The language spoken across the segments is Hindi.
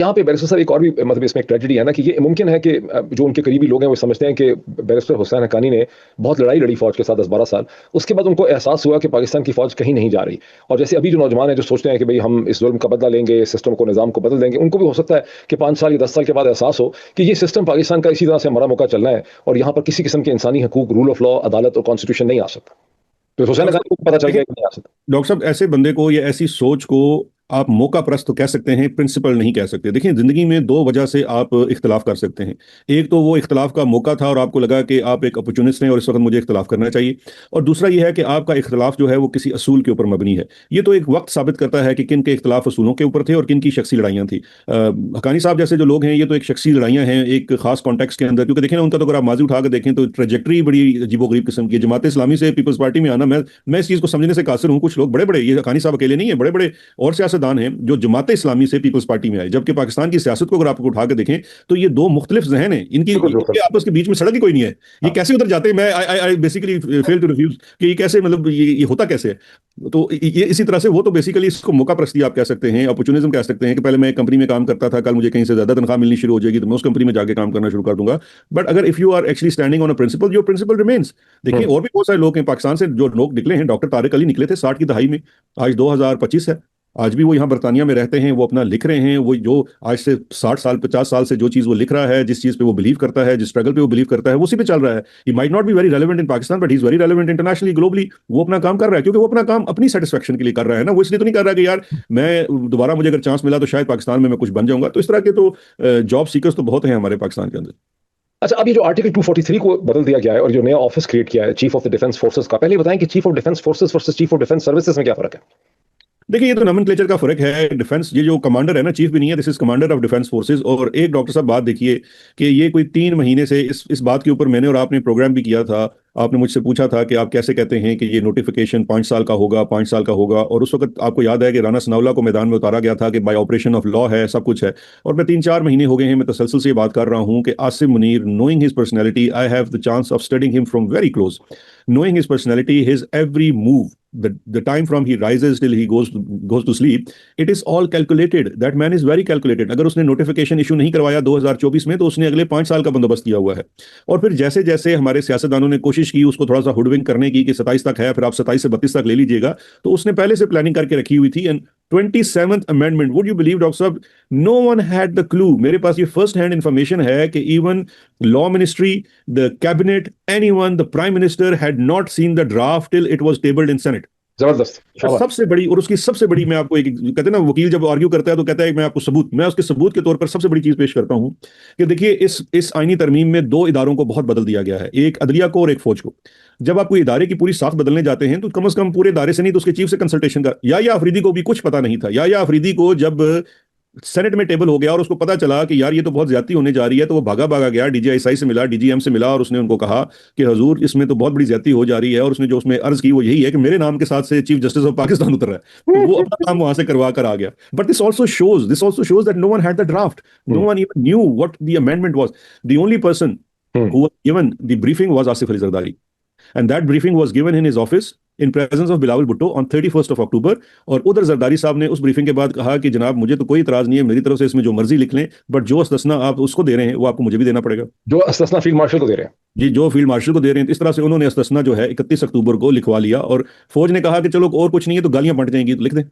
यहाँ पे बैरिस्टर साहब एक और भी मतलब इसमें एक ट्रेजेडी है ना कि ये मुमकिन है कि जो उनके करीबी लोग हैं वो समझते हैं कि बैरिस्टर हुसैन हक्कानी ने बहुत लड़ाई लड़ी फौज के साथ 10-12 साल, उसके बाद उनको एहसास हुआ कि पाकिस्तान की फौज कहीं नहीं जा रही। और जैसे अभी जो नौजवान हैं जो सोचते हैं कि भाई हम इस जुल्म का बदला लेंगे, सिस्टम को निज़ाम को बदल देंगे, उनको भी हो सकता है कि 5 साल या 10 साल के बाद एहसास हो कि ये सिस्टम पाकिस्तान का इसी तरह से मरा मुका चलना है और यहाँ पर किसी किस्म के इंसानी हकूक, रूल ऑफ लॉ, अदालत और कॉन्स्टिट्यूशन नहीं आ सकता। तो हुसैन डॉक्टर हक्कानी को पता चल देखिए, गया कि नहीं आ सकता। डॉक्टर साहब ऐसे बंदे को या ऐसी सोच को आप मौका परस्त तो कह सकते हैं, प्रिंसिपल नहीं कह सकते। देखिए, जिंदगी में दो वजह से आप इख्तलाफ कर सकते हैं। एक तो वो इख्तलाफ का मौका था और आपको लगा कि आप एक अपॉर्चुनिस्ट हैं और इस वक्त मुझे इख्तलाफ करना चाहिए, और दूसरा ये है कि आपका इख्तलाफ जो है वो किसी असूल के ऊपर मबनी है। ये तो एक वक्त साबित करता है कि किन के इख्तलाफ असूलों के ऊपर थे और किन की शख्सी लड़ाइयाँ थी। हकानी साहब जैसे जो लोग हैं, ये तो एक शख्सी लड़ाइयाँ हैं एक खास कॉन्टेक्स्ट के अंदर, क्योंकि देखें ना, उनका तो अगर आप माजी उठा कर देखें तो ट्रेजेक्ट्री बड़ी अजीबोगरीब किस्म की है। जमात इस्लामी से पीपल्स पार्टी में आना, मैं इस चीज़ को समझने से कासिर हूँ। कुछ लोग बड़े बड़े, ये हकानी साहब अकेले नहीं है, बड़े बड़े और सियासतदान हैं जो जमात इस्लामी से पीपल्स पार्टी में आए, जबकि पाकिस्तान की सियासत को अगर आप उठा के देखें तो ये दो मुख्तलिफ जहन हैं। बिल्कुल इनके बिल्कुल। आपस के बीच में सड़क ही कोई नहीं है। ये हाँ। कैसे उधर जाते हैं? मैं I basically fail to refuse कि ये कैसे, मतलब ये होता कैसे है। तो ये इसी तरह से वो तो बेसिकली इसको मौका परस्ती आप कह सकते हैं, अपॉर्चुनिज्म कह सकते हैं कि पहले मैं एक कंपनी में काम करता था, कल मुझे कहीं से ज्यादा तनख्वाह मिलनी शुरू हो जाएगी तो मैं उस कंपनी में जाके काम करना शुरू कर दूंगा। बट अगर if you are actually standing on a principle, your principle remains. देखिए, हम्म। और भी बहुत सारे लोग हैं पाकिस्तान से जो लोग निकले हैं। डॉक्टर तारिक अली निकले थे 60 की दहाई में, आज 2025 है, आज भी वो यहाँ बरतानिया में रहते हैं, वो अपना लिख रहे हैं। वो जो आज से 60 साल 50 साल से जो चीज़ वो लिख रहा है, जिस चीज़ पे वो बिलीव करता है, जिस स्ट्रगल पे वो बिलीव करता है, वो उसी पे चल रहा है। He might not be very relevant in Pakistan but he is very relevant internationally, globally. वो अपना काम कर रहा है क्योंकि वो अपना काम अपनी सेटिस्फेक्शन के लिए कर रहा है ना। वो इसलिए तो नहीं कर रहा है कि यार मैं दोबारा, मुझे अगर चांस मिला तो शायद पाकिस्तान में मैं कुछ बन जाऊंगा। तो इस तरह के तो जॉब सीकर्स तो बहुत हैं हमारे पाकिस्तान के अंदर। अच्छा, अब ये जो आर्टिकल 243 को बदल दिया गया है और जो नया ऑफिस क्रिएट किया है chief of the defence forces का, पहले बताएं कि chief of defence forces versus chief of defence services में क्या फर्क है? देखिए, ये तो नोमेनक्लेचर का फर्क है। डिफेंस, ये जो कमांडर है ना, चीफ भी नहीं है, this is commander of defence forces. और एक डॉक्टर साहब बात देखिए कि ये कोई 3 महीने से इस बात के ऊपर मैंने और आपने प्रोग्राम भी किया था। आपने मुझसे पूछा था कि आप कैसे कहते हैं कि ये नोटिफिकेशन 5 साल का होगा, 5 साल का होगा। और उस वक्त आपको याद है कि राना सनाउल्लाह को मैदान में उतारा गया था कि बाय ऑपरेशन ऑफ लॉ है, सब कुछ है। और मैं 3-4 महीने हो गए हैं, मैं तसलसल से ये बात कर रहा हूँ कि Asim Munir, knowing his personality, I have the chance of studying him from very close, knowing his personality, his every move, the time from he rises till he goes to sleep, it is all calculated. That man is very calculated. अगर उसने नोटिफिकेशन इशू नहीं करवाया 2024 में, तो उसने अगले 5 साल का बंदोबस्त किया हुआ है। और फिर जैसे जैसे हमारे सियासतदानों ने कोशिश की उसको थोड़ा सा हुडविंक करने की कि 27 तक है, फिर आप 27 से 32 तक ले लीजिएगा, तो उसने पहले से प्लानिंग करके रखी हुई थी। And 27th amendment, would you believe doctor साहब, no one had the clue. मेरे पास ये फर्स्ट हैंड इंफॉर्मेशन है कि even law ministry, the cabinet, anyone, the prime minister had not seen the draft till it was tabled in Senate. जबरदस्त, शाबाश। सबसे बड़ी, और उसकी सबसे बड़ी, मैं आपको एक कहते हैं ना, वकील जब आर्ग्यू करता है तो कहता है मैं आपको सबूत, मैं उसके सबूत के तौर पर सबसे बड़ी चीज पेश करता हूं कि देखिए, इस आईनी तरमीम में 2 इदारों को बहुत बदल दिया गया है, एक अदलिया को और एक फौज को। जब आप कोई इदारे की पूरी साख बदलने जाते हैं तो कम से कम पूरे इदारे से नहीं तो उसके चीफ से कंसल्टेशन का। या अफरीदी को भी कुछ पता नहीं था। या अफरीदी को जब सेनेट में टेबल हो गया और उसको पता चला कि यार ये तो बहुत ज्यादती होने जा रही है, तो वो भागा भागा गया, डीजीआईएसआई से मिला, डीजीएम से मिला, और उसने उनको कहा कि हजूर इसमें तो बहुत बड़ी ज्यादती हो जा रही है। और उसने जो उसमें अर्ज की वो यही है कि मेरे नाम के साथ से चीफ जस्टिस ऑफ पाकिस्तान उतर रहा है। तो वो अपना काम वहां से करवा कर आ गया। But this also shows that no one had the draft, no one even knew what the amendment was. The only person who was given the briefing was Asif Ali Zardari, and that briefing was given in his office in presence of Bilawal Bhutto on 31st of October। और उधर जरदारी साहब ने उस ब्रीफिंग के बाद कहा कि जनाब मुझे तो कोई इतराज नहीं है, मेरी तरफ से इसमें जो मर्जी लिख लें, बट जो अस्तस्ना आप उसको दे रहे हैं वो आपको मुझे भी देना पड़ेगा। जो अस्तस्ना फील्ड मार्शल को दे रहे हैं। जी, जो फील्ड मार्शल को दे रहे हैं। इस तरह से उन्होंने अस्तस्ना जो है 31 अक्टूबर को लिखवा लिया। और फौज ने कहा कि चलो और कुछ नहीं है तो गालियां बंट जाएंगी तो लिख दें।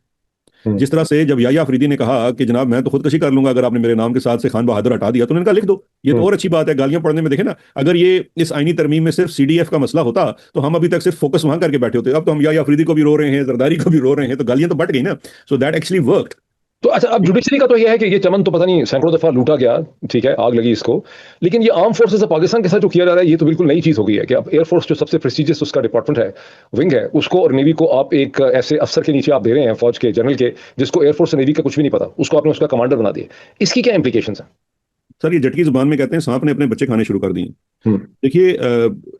जिस तरह से जब याया अफरीदी ने कहा कि जनाब मैं तो खुदकशी कर लूंगा अगर आपने मेरे नाम के साथ से खान बहादुर हटा दिया, तो उन्होंने कहा लिख दो। ये तो और अच्छी बात है गालियां पढ़ने में। देखे ना, अगर ये इस आईनी तरमीम में सिर्फ सीडीएफ का मसला होता तो हम अभी तक सिर्फ फोकस वहां करके बैठे होते। अब तो हम याया अफरीदी को भी रो रहे हैं, जरदारी को भी रो रहे हैं, तो गालियां तो बट गई ना। So that actually worked. तो अच्छा, अब जुडिशरी का तो यह है कि ये चमन तो पता नहीं सैकड़ों दफा लूटा गया, ठीक है, आग लगी इसको, लेकिन ये आर्म फोर्सेस ऑफ पाकिस्तान के साथ जो किया जा रहा है ये तो बिल्कुल नई चीज हो गई है कि अब एयरफोर्स जो सबसे प्रेस्टिजियस उसका डिपार्टमेंट है, विंग है, उसको और नेवी को आप एक ऐसे अफसर के नीचे आप दे रहे हैं, फौज के जनरल के, जिसको एयरफोर्स और नेवी का कुछ भी नहीं पता, उसको आपने उसका कमांडर बना दिया। इसकी क्या इंप्लीकेशन है? सर, ये जटकी जुबान में कहते हैं सांप ने अपने बच्चे खाने शुरू कर दिए। देखिए,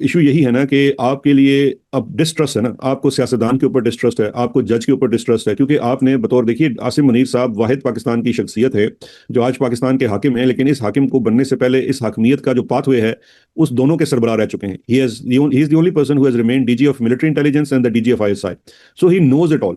इशू यही है ना कि आपके लिए अब डिस्ट्रस्ट है ना, आपको सियासतदान के ऊपर डिस्ट्रस्ट है, आपको जज के ऊपर डिस्ट्रस्ट है, क्योंकि आपने बतौर, देखिए, आसिम मुनीर साहब वाहिद पाकिस्तान की शख्सियत है जो आज पाकिस्तान के हाकिम है, लेकिन इस हाकिम को बनने से पहले इस हाकमियत का जो पाथवे है उस दोनों के सरबराह रह चुके हैं। He is the only person who has remained DG of military intelligence and the DG of ISI, so he knows it all.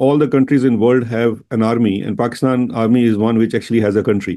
all the countries in world have an army and Pakistan army is one which actually has a country.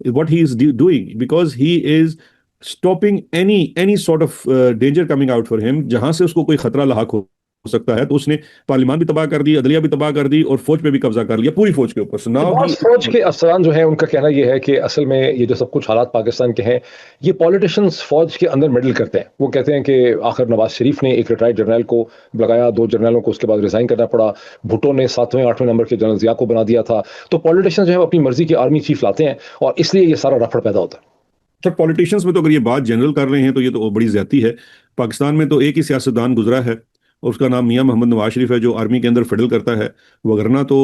what he is doing because he is stopping any sort of danger coming out for him, जहां से उसको कोई खतरा लाहक हो सकता है, तो उसने पार्लियामान भी तबाह कर दी, अदलिया भी तबाह कर दी और फौज पे भी कब्जा कर लिया, पूरी फौज के ऊपर। So now बास फौज के अफसरान जो हैं उनका कहना ये है कि असल में ये जो सब कुछ हालात पाकिस्तान के हैं, ये पॉलिटिशियंस फौज के अंदर मेडल करते हैं। वो कहते हैं कि आखिर नवाज शरीफ ने एक रिटायर्ड जनरल को लगाया, 2 जनरलों को उसके बाद रिजाइन करना पड़ा, भुट्टो ने 7वें 8वें नंबर के जनरल जिया को बना दिया था। तो पॉलिटिशियंस जो है अपनी मर्जी की आर्मी चीफ लाते हैं और इसलिए ये सारा रफड़ पैदा होता है। सर पॉलिटिशियंस में तो अगर ये बात जनरल कर रहे हैं तो ये तो बड़ी ज्यादती है। पाकिस्तान में तो एक ही सियासतदान गुजरा है और उसका नाम मियां मोहम्मद नवाज शरीफ है, जो आर्मी के अंदर फिडल करता है। वगरना तो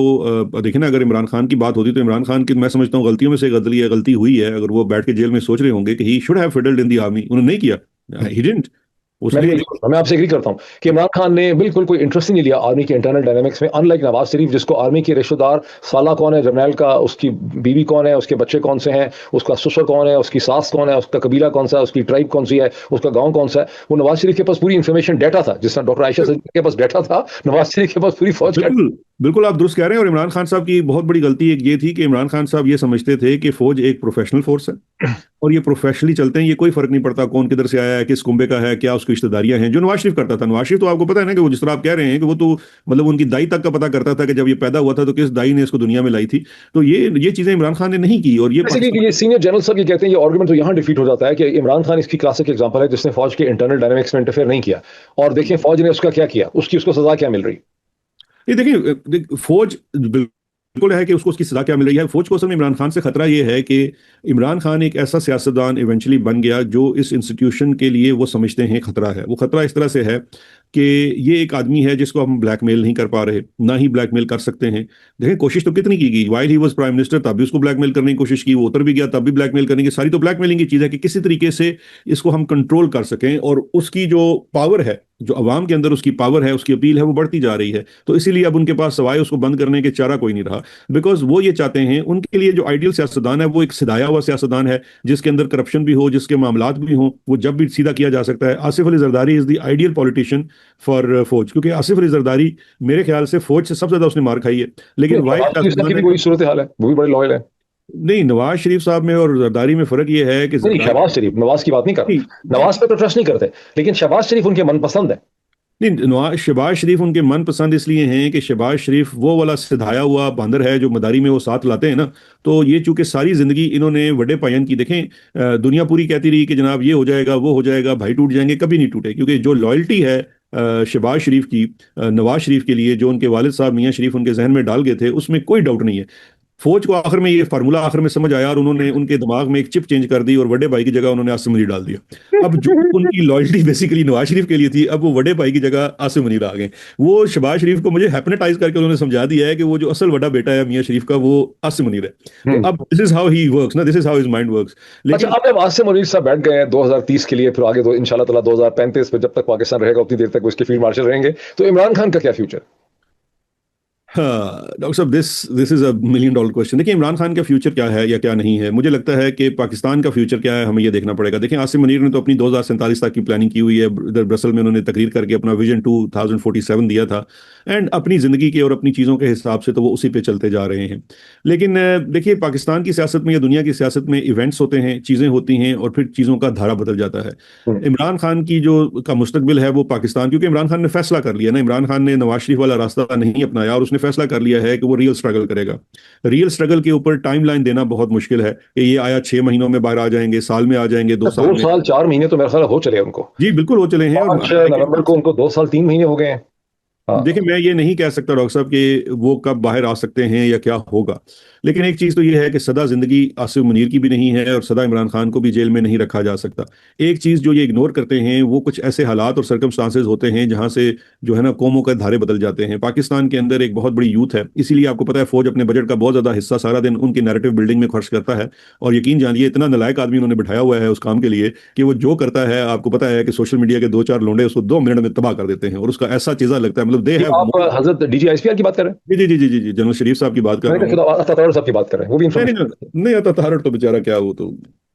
देखिए ना, अगर इमरान खान की बात होती तो इमरान खान की मैं समझता हूँ गलतियों में से गलती हुई है। अगर वो बैठ के जेल में सोच रहे होंगे कि he should have fiddled in the army, उन्होंने नहीं किया, ही डिडंट। मैं आपसे एग्री करता हूं कि इमरान खान ने बिल्कुल कोई इंटरेस्ट ही नहीं लिया आर्मी के इंटरनल डायनामिक्स में, अनलाइक नवाज शरीफ जिसको आर्मी के रिश्तेदार, साला कौन है जनरल का, उसकी बीवी कौन है, उसके बच्चे कौन से हैं, उसका ससुर कौन है, उसकी सास कौन है, उसका कबीला कौन सा है, उसकी ट्राइब कौन सी है, उसका गांव कौन सा है, वो नवाज शरीफ के पास पूरी इन्फॉर्मेशन डेटा था। जिस तरह डॉक्टर आयशा सिद्दीकी के पास डेटा था, नवाज शरीफ के पास पूरी फौज का। बिल्कुल आप दुरुस्त कह रहे हैं। और इमरान खान साहब की बहुत बड़ी गलती एक ये थी कि इमरान खान साहब ये समझते थे कि फौज एक प्रोफेशनल फोर्स है और ये प्रोफेशनली चलते हैं, ये कोई फर्क नहीं पड़ता कौन किधर से आया है, किस कुंबे का है, क्या उसकी रिश्तेदारियां हैं, जो नवाज शरीफ करता था। नवाज शरीफ तो आपको पता है ना कि वो जिस तरह आप कह रहे हैं कि वो तो मतलब उनकी दाई तक का पता करता था कि जब ये पैदा हुआ था तो किस दाई ने इसको दुनिया में लाई थी। तो ये चीजें इमरान खान ने नहीं की। और ये सीनियर जनरल साहब ये कहते हैं, ये आर्गुमेंट तो यहाँ डिफीट हो जाता है कि इमरान खान इसकी क्लासिक एग्जांपल है जिसने फौज के इंटरनल डायनामिक्स में इंटरफेयर नहीं किया। और देखिए फौज ने उसका क्या किया, उसको सजा क्या मिल रही। ये देखिए फौज बिल्कुल है कि उसको उसकी सजा क्या मिल रही है। फौज को असल में इमरान खान से खतरा ये है कि इमरान खान एक ऐसा सियासतदान इवेंचुअली बन गया जो इस इंस्टीट्यूशन के लिए वो समझते हैं खतरा है। वो खतरा इस तरह से है कि ये एक आदमी है जिसको हम ब्लैकमेल नहीं कर पा रहे, ना ही ब्लैकमेल कर सकते हैं। देखें कोशिश तो कितनी की गई, while he was prime minister तब भी उसको ब्लैकमेल करने की कोशिश की, वो उतर भी गया तब भी ब्लैकमेल करने की, सारी तो ब्लैकमेलिंग की चीज़ है कि किसी तरीके से इसको हम कंट्रोल कर सकें। और उसकी जो पावर है, जो अवाम के अंदर उसकी पावर है, उसकी अपील है, वो बढ़ती जा रही है। तो इसीलिए अब उनके पास सवाए उसको बंद करने के चारा कोई नहीं रहा, बिकॉज वो ये चाहते हैं, उनके लिए जो आइडियल सियासतदान है वो एक सिधाया हुआ सियासतदान है जिसके अंदर करप्शन भी हो, जिसके मामलात भी हों, वो जब भी सीधा किया जा सकता है। Asif Ali Zardari is the ideal politician for फौज, क्योंकि आसिफ अली जरदारी मेरे ख्याल से फौज से सबसे ज्यादा उसने मार खाई है। लेकिन वाइट सूरत हाल है, वो भी बड़े लॉयल है। नहीं, नवाज शरीफ साहब में और जरदारी में फर्क ये है कि शहबाज शरीफ, नवाज की बात नहीं कर रहा, नवाज पे तो ट्रस्ट नहीं करते, लेकिन शहबाज शरीफ उनके मनपसंद है। नहीं, शहबाज शरीफ उनके मनपसंद इसलिए हैं कि शहबाज शरीफ वो वाला सिधाया हुआ बंदर है जो मदारी में वो साथ लाते हैं ना। तो ये चूंकि सारी जिंदगी इन्होंने वड्डे पायन की, देखें दुनिया पूरी कहती रही कि जनाब ये हो जाएगा वो हो जाएगा, भाई टूट जाएंगे, कभी नहीं टूटे। क्योंकि जो लॉयल्टी है शहबाज शरीफ की नवाज शरीफ के लिए, जो उनके वालिद साहब मियां शरीफ उनके जहन में डाल गए थे, उसमें कोई डाउट नहीं है। फौज को आखिर में ये फार्मूला आखिर में समझ आया और उन्होंने उनके दिमाग में एक चिप चेंज कर दी और बड़े भाई की जगह उन्होंने आसिम मुनीर डाल दिया। अब जो उनकी लॉयल्टी बेसिकली नवाज शरीफ के लिए थी, अब वो बड़े भाई की जगह आसिम मुनीर आ गए। वो शहबाज शरीफ को मुझे हैप्नेटाइज करके उन्होंने समझा दिया है कि वो जो असल बड़ा बेटा है मियां शरीफ का वो आसिम मुनीर है। तो अब this is how he works ना, this is how his mind works. लेकिन अब आसिम मुनीर साहब बैठ गए हैं 2030 के लिए, फिर आगे तो इंशाल्लाह ताला 2035 में जब तक पाकिस्तान रहेगा उतनी देर तक उसके फील्ड मार्शल रहेंगे। तो इमरान खान का क्या फ्यूचर? हाँ डॉक्टर साहब, this is a $1 million question. देखिए इमरान खान का फ्यूचर क्या है या क्या नहीं है, मुझे लगता है कि पाकिस्तान का फ्यूचर क्या है हमें ये देखना पड़ेगा। देखिए आसिम मुनीर ने तो अपनी 2047 तक की प्लानिंग की हुई है। इधर ब्रसल में उन्होंने तकरीर करके अपना विजन 2047 दिया था, एंड अपनी ज़िंदगी के और अपनी चीज़ों के हिसाब से तो वो उसी पे चलते जा रहे हैं। लेकिन देखिए पाकिस्तान की सियासत में या दुनिया की सियासत में इवेंट्स होते हैं, चीज़ें होती हैं और फिर चीज़ों का धारा बदल जाता है। इमरान खान की जो का मुस्तकबिल है वो पाकिस्तान, क्योंकि इमरान खान ने फैसला कर लिया ना, इमरान खान ने नवाज शरीफ वाला रास्ता नहीं अपनाया और उसने फैसला कर लिया है कि वो रियल स्ट्रगल करेगा। रियल स्ट्रगल के ऊपर टाइम लाइन देना बहुत मुश्किल है कि ये आया 6 महीनों में बाहर आ जाएंगे, साल में आ जाएंगे, 2 साल 2 साल 4 महीने तो मेरे ख्याल हो चले उनको। जी बिल्कुल हो चले हैं। नवंबर को उनको 2 साल 3 महीने हो गए हैं। देखिए मैं ये नहीं कह सकता डॉक्टर साहब कि वो कब बाहर आ सकते हैं या क्या होगा, लेकिन एक चीज़ तो ये है कि सदा ज़िंदगी आसिफ मुनीर की भी नहीं है और सदा इमरान खान को भी जेल में नहीं रखा जा सकता। एक चीज़ जो ये इग्नोर करते हैं वो कुछ ऐसे हालात और सर्कमस्टांसेस होते हैं जहाँ से जो है ना कौमों के धारे बदल जाते हैं। पाकिस्तान के अंदर एक बहुत बड़ी यूथ है, इसीलिए आपको पता है फौज अपने बजट का बहुत ज़्यादा हिस्सा सारा दिन उनकी नैरेटिव बिल्डिंग में खर्च करता है। और यकीन जानिए इतना नालायक आदमी उन्होंने बिठाया हुआ है उस काम के लिए कि वो जो करता है आपको पता है कि सोशल मीडिया के 2-4 लोंडे उसको 2 मिनट में तबाह कर देते हैं और उसका ऐसा चीज़ा लगता है। मतलब दे है हजरत डीजीआईएसपीआर की बात कर रहे हैं? जी जी जी जी जी जनरल शरीफ साहब की बात कर रहे हैं। अता तारड़ साहब की बात कर रहे हैं, वो भी नहीं अता तारड़ तो बेचारा क्या, वो तो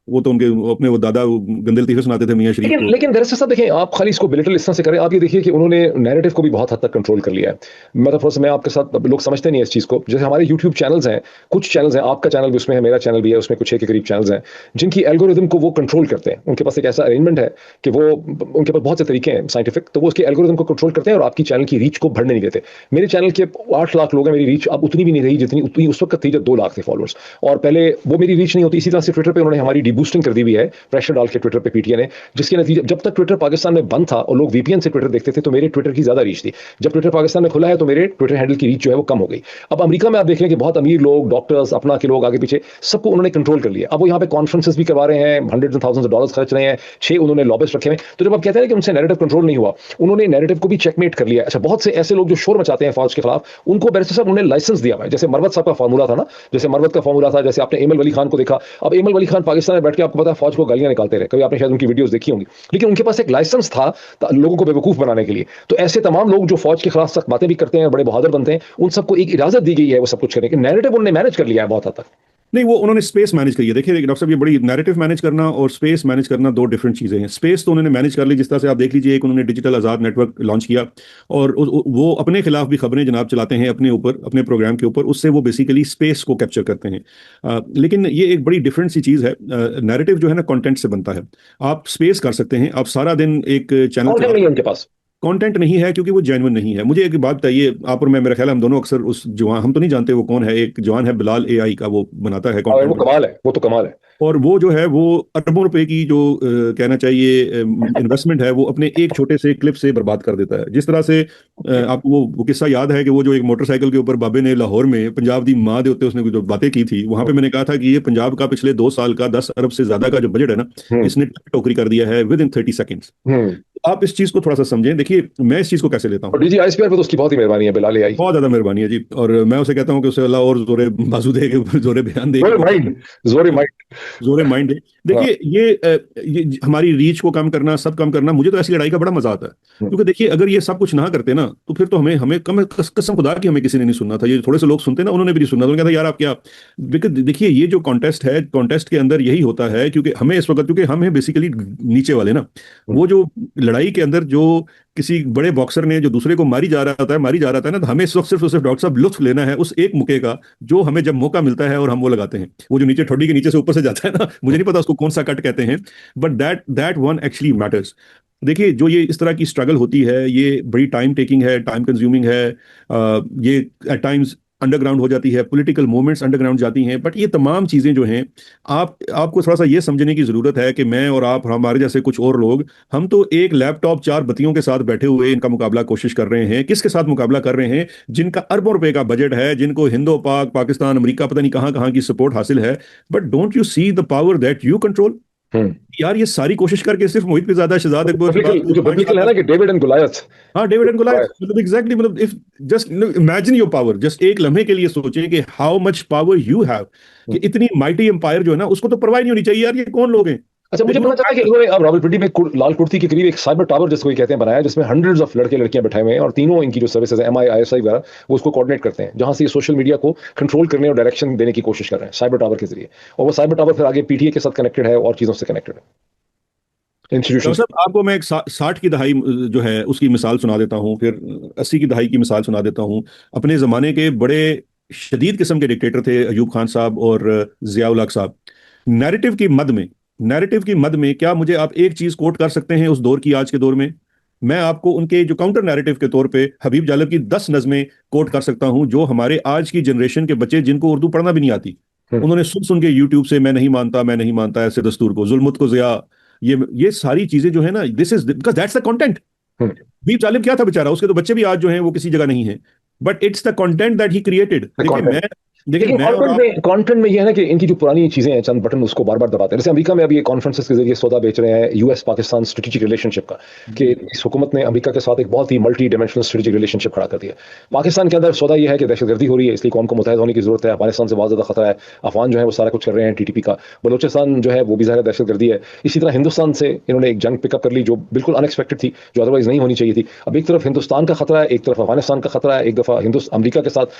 वो तो उनके अपने वो दादा गंदे लतीफे सुनाते थे मियाँ शरीफ लेकिन को। लेकिन दरअसल साहब देखें, आप खाली इसको बिलिटल इस तरह से करें, आप ये देखिए कि उन्होंने नैरेटिव को भी बहुत हद तक कंट्रोल कर लिया है। मतलब थोड़ा सा मैं आपके साथ, लोग समझते नहीं है इस चीज़ को। जैसे हमारे यूट्यूब चैनल्स हैं, कुछ चैनल्स हैं, आपका चैनल भी उसमें है, मेरा चैनल भी है, उसमें कुछ 6 के करीब चैनल्स हैं, जिनकी एल्गोरिदम को वो कंट्रोल करते हैं। उनके पास एक ऐसा अरेंजमेंट है कि वो, उनके पास बहुत से तरीके हैं साइंटिफिक, तो वो उसके एल्गोरिदम को कंट्रोल करते हैं और आपकी चैनल की रीच को बढ़ने नहीं देते। मेरे चैनल के 8 लाख लोग हैं, मेरी रीच अब उतनी भी नहीं रही जितनी उतनी उस वक्त थी जब 2 लाख थे फॉलोअर्स, और पहले वो मेरी रीच नहीं होती। इसी तरह से ट्विटर पे उन्होंने हमारी डीबूस्टिंग कर दी हुई है, प्रेशर डाल के ट्विटर पे पीटीए ने, जिसके नतीजे जब तक ट्विटर पाकिस्तान में बंद था और लोग वीपीएन से ट्विटर देखते थे तो मेरे ट्विटर की ज्यादा रीच थी। जब ट्विटर पाकिस्तान में खुला है तो मेरे ट्विटर हैंडल की रीच जो है वो कम हो गई। अब अमेरिका में आप देख लें कि बहुत अमीर लोग, डॉक्टर्स, अपना के लोग आगे पीछे सबको उन्होंने कंट्रोल कर लिया। अब वो यहाँ पे कॉन्फ्रेंसेस भी करवा रहे हैं, hundreds and thousands of dollars खर्च रहे हैं, 6 उन्होंने लॉबिस्ट रखे हुए। तो जब आप कहते हैं कि उनसे नैरेटिव कंट्रोल नहीं हुआ, उन्होंने नैरेटिव को भी चेकमेट कर लिया। अच्छा, बहुत से ऐसे लोग जो शोर मचाते हैं फौज के खिलाफ, उनको बैरिस्टर साहब उन्होंने लाइसेंस दिया हुआ है। जैसे मरवत साहब का फार्मूला था ना, जैसे मरवत का फार्मूला था, जैसे आपने एमएल वली खान को देखा। अब एमएल वली खान पाकिस्तान में बैठ के आपको पता है फौज को गालियां निकालते रहे, कभी आपने शायद उनकी वीडियोस देखी होंगी, लेकिन उनके पास एक लाइसेंस था लोगों को बेवकूफ बनाने के लिए। तो ऐसे तमाम लोग जो फौज के खिलाफ सख्त बातें भी करते हैं, बड़े बहादुर बनते हैं, उन सबको एक इजाजत दी गई है वो सब कुछ करने की। नैरेटिव उन्होंने मैनेज कर लिया है बहुत हद तक। नहीं, वो उन्होंने स्पेस मैनेज करी है। देखिए डॉक्टर साहब, ये बड़ी नैरेटिव मैनेज करना और स्पेस मैनेज करना दो डिफरेंट चीज़ें हैं। स्पेस तो उन्होंने मैनेज कर ली, जिस तरह से आप देख लीजिए, एक उन्होंने डिजिटल आज़ाद नेटवर्क लॉन्च किया और वो अपने खिलाफ भी खबरें जनाब चलाते हैं अपने ऊपर, अपने प्रोग्राम के ऊपर, उससे वो बेसिकली स्पेस को कैप्चर करते हैं। लेकिन ये एक बड़ी डिफरेंट सी चीज़ है। नैरेटिव जो है ना कंटेंट से बनता है। आप स्पेस कर सकते हैं, आप सारा दिन एक चैनल कंटेंट नहीं है उनके पास। कंटेंट नहीं है क्योंकि वो जेन्युइन नहीं है। मुझे एक बात बताइए, आप और मैं, मेरा ख्याल है हम दोनों अक्सर उस जवान, हम तो नहीं जानते वो कौन है, एक जवान है बिलाल एआई का, वो बनाता है और वो कंटेंट, कमाल है, वो तो कमाल है। और वो जो है वो अरबों रुपए की जो कहना चाहिए इन्वेस्टमेंट है, वो अपने एक छोटे से क्लिप से बर्बाद कर देता है। जिस तरह से आपको वो किस्सा याद है कि वो जो एक मोटरसाइकिल के ऊपर बाबे ने लाहौर में पंजाब दी माँ दे उत्ते उसने जो बातें की थी, वहां पे मैंने कहा था कि ये पंजाब का पिछले 2 साल का 10 अरब से ज्यादा का जो बजट है ना, हम्म। इसने टोकरी कर दिया है विद इन 30 सेकेंड्स। हम्म। आप इस चीज को थोड़ा सा समझें। देखिए मैं इस चीज को कैसे लेता और हूँ। डीजी आईएसपीआर पे तो उसकी बहुत ही मेहरबानी है, बिलाल आई। बहुत ज्यादा मेहरबानी है जी, और मैं उसे कहता हूँ कि उसे अल्लाह और जोरे बाजू दे के, जोरे बयान दे जोरे के, माइंड, जोरे माइंड। जोरे माइंड है। हाँ। देखिए ये हमारी रीच को कम करना, सब कम करना, मुझे तो ऐसी लड़ाई का बड़ा मजा आता है। क्योंकि देखिए अगर ये सब कुछ ना करते ना, तो फिर तो हमें हमें कम कसम खुदा की हमें किसी ने नहीं सुनना था। ये थोड़े से लोग सुनते ना, उन्होंने भी नहीं सुनना था। उन्होंने कहा था यार आप क्या, देखिए ये जो कॉन्टेस्ट है, कॉन्टेस्ट के अंदर यही होता है, क्योंकि हमें इस वक्त, क्योंकि हम हैं बेसिकली नीचे वाले ना, वो जो लड़ाई के अंदर जो किसी बड़े बॉक्सर ने जो दूसरे को मारी जा रहा था ना, तो हमें इस वक्त सिर्फ डॉक्टर साहब लुत्फ लेना है उस एक मुक्के का, जो हमें जब मौका मिलता है और हम वो लगाते हैं। वो जो नीचे ठोडी के नीचे से ऊपर से जाता है ना, मुझे नहीं पता उसको कौन सा कट कहते हैं, but that one actually matters. देखिए जो ये इस तरह की स्ट्रगल होती है, ये बड़ी टाइम टेकिंग है, टाइम कंज्यूमिंग है। ये एट टाइम्स अंडरग्राउंड हो जाती है, पॉलिटिकल मूवमेंट्स अंडरग्राउंड जाती हैं, बट ये तमाम चीज़ें जो हैं, आपको थोड़ा सा ये समझने की ज़रूरत है कि मैं और आप, हमारे जैसे कुछ और लोग, हम तो एक लैपटॉप 4 बत्तियों के साथ बैठे हुए इनका मुकाबला कोशिश कर रहे हैं। किसके साथ मुकाबला कर रहे हैं? जिनका अरबों रुपए का बजट है, जिनको हिंदो पाक, पाकिस्तान, अमेरिका, पता नहीं कहाँ कहाँ की सपोर्ट हासिल है। But don't you see the power that you control? यार ये सारी कोशिश करके सिर्फ मोहित पिरज़ादा, शहजाद अकबर, जो बिब्लिकल है ना कि डेविड एंड गोलियत। हाँ, डेविड एंड गोलियत, मतलब एग्जैक्टली, मतलब if just imagine your power, just एक लम्हे के लिए सोचें कि how much power you have, कि इतनी माइटी एम्पायर जो है ना, उसको तो परवाह नहीं होनी चाहिए यार ये कौन लोग हैं। अच्छा, मुझे पता चला कि इन्होंने अब रावलपिंडी में लाल कुर्ती के करीब एक साइबर टावर जिसको कहते हैं बनाया, जिसमें हंड्रेड्स ऑफ लड़के लड़कियां बैठे हुए हैं, और तीनों इनकी जो सर्विसेज है, एमआई, आईएसआई वगैरह, वो उसको कोऑर्डिनेट करते हैं, जहां से ये सोशल मीडिया को कंट्रोल करने और डायरेक्शन देने की कोशिश कर रहे हैं साइबर टावर के जरिए। और वो साइबर टावर फिर आगे पीटीए के साथ कनेक्टेड है और चीजों से कनेक्टेड है, इंस्टीट्यूशन। साहब आपको मैं एक 60 की दहाई जो है उसकी मिसाल सुना देता हूँ, फिर 80 की दहाई की मिसाल सुना देता हूँ। अपने ज़माने के बड़े शदीद किस्म के डिक्टेटर थे अयूब खान साहब और ज़िया-उल हक साहब। नैरेटिव की मद में क्या मुझे आप एक चीज़ कोट कर सकते हैं उस दौर की, आज के दौर में? मैं आपको उनके जो काउंटर नैरेटिव के तौर पे हबीब जालब की 10 नज़में कोट कर सकता हूँ, जो हमारे आज की जनरेशन के बच्चे, जिनको उर्दू पढ़ना भी नहीं आती, उन्होंने सुन सुन के यूट्यूब से, मैं नहीं मानता ऐसे दस्तूर को, जुल्मुत को ज़िया, ये सारी चीजें जो है ना, this is because that's the content. Habib Jalib क्या था बेचारा, उसके तो बच्चे भी आज जो हैं वो किसी जगह नहीं है, but it's the content that he created. देखिए मैं और आप, कंटेंट में ये है ना कि इनकी जो पुरानी चीजें हैं, चंद बटन उसको बार बार दबाते हैं। जैसे अमेरिका में अभी कॉन्फ्रेंसेस के जरिए सौदा बेच रहे हैं यूएस पाकिस्तान स्ट्रेटेजिक रिलेशनशिप का, कि इस हुकूमत ने अमेरिका के साथ एक बहुत ही मल्टी डायमेंशनल स्ट्रेटेजिक रिलेशनशिप खड़ा कर दिया। पाकिस्तान के अंदर सौदा ये है कि दहशतगर्दी हो रही है, इसलिए कौम को मुतहद होने की जरूरत है, अफगानिस्तान से बहुत ज्यादा खतरा है, अफगान जो है वो सारा कुछ कर रहे हैं टीटीपी का, बलोचिस्तान जो है वो भी ज़ाहिर दहशतगर्दी है। इसी तरह हिंदुस्तान से इन्होंने एक जंग पिकअप कर ली जो बिल्कुल अनएक्सपेक्टेड थी, जो अदरवाइज नहीं होनी चाहिए थी। अब एक तरफ हिंदुस्तान का खतरा है, एक तरफ अफगानिस्तान का खतरा है, एक दफा अमेरिका के साथ